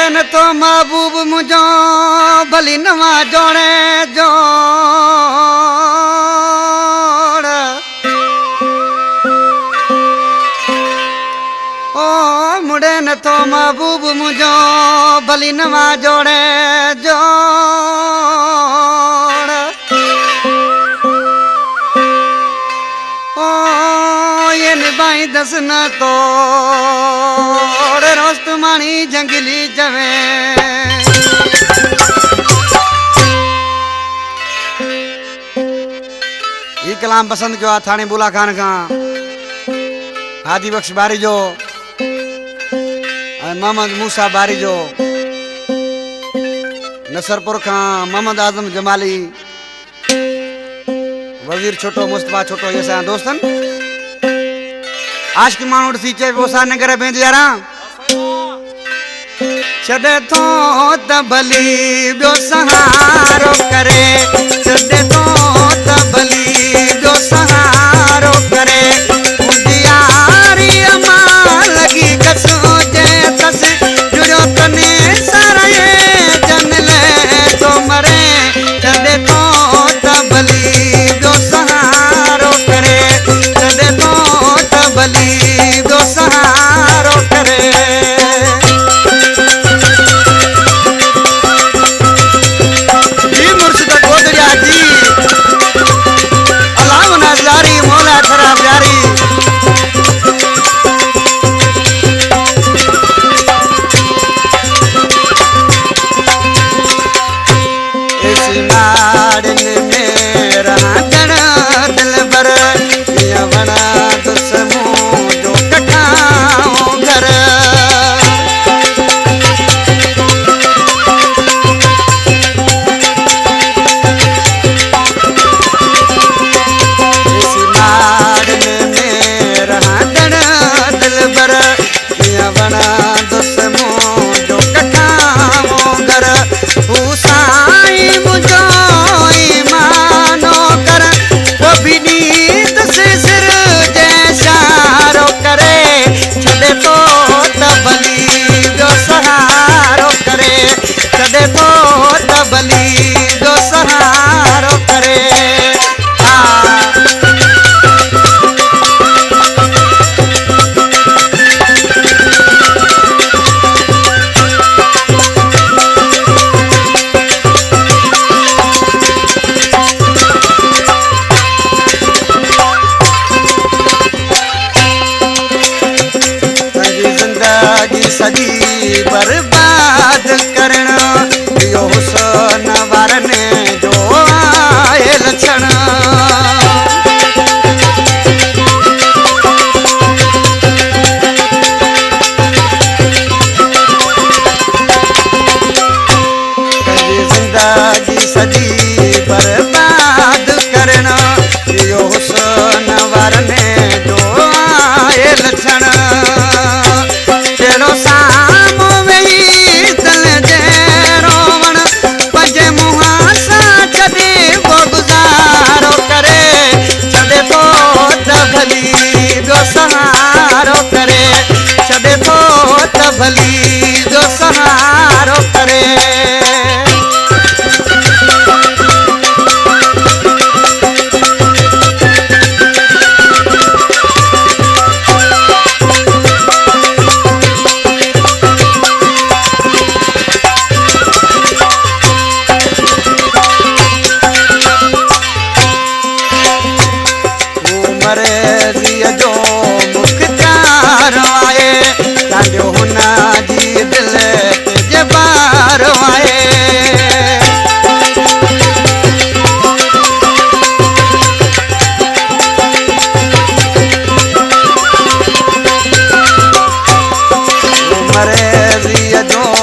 मुड़े न तो महबूब मुझो भली नवा जोड़े जोड़ ओ मुड़े न तो महबूब मुझो भली नवा जोड़े जोड़ ओ ये निभाई दस न तो रोस्त मानी जंगली जवे ये कलाम पसंद जो थाने बुला खान का हादी बख्श बारी जो मोहम्मद मूसा बारी जो नसरपुर का मोहम्मद आजम जमाली वजीर छोटो मुस्तफा छोटो ये सा दोस्तन आज की मानोड़ सीचे वो सा नगर बेंद यारा छड़े तो तबली जो सहारो करे छड़े तो तबली जो सहारो करे मुंडियारी अमा लगी कसो जे तस जुड़ो तने सारा ये जन ले तो मरे छड़े तो तबली जो सहारो करे छड़े तो तबली जो सहारो करे सदी बर्बाद करना यो हुसन वारने जो आए लक्षण जिंदगी सदी बर्बाद करना यो हुसन वारने जो आए लक्षण सहारो करे छड़े तो तबली जो सहारो करे जो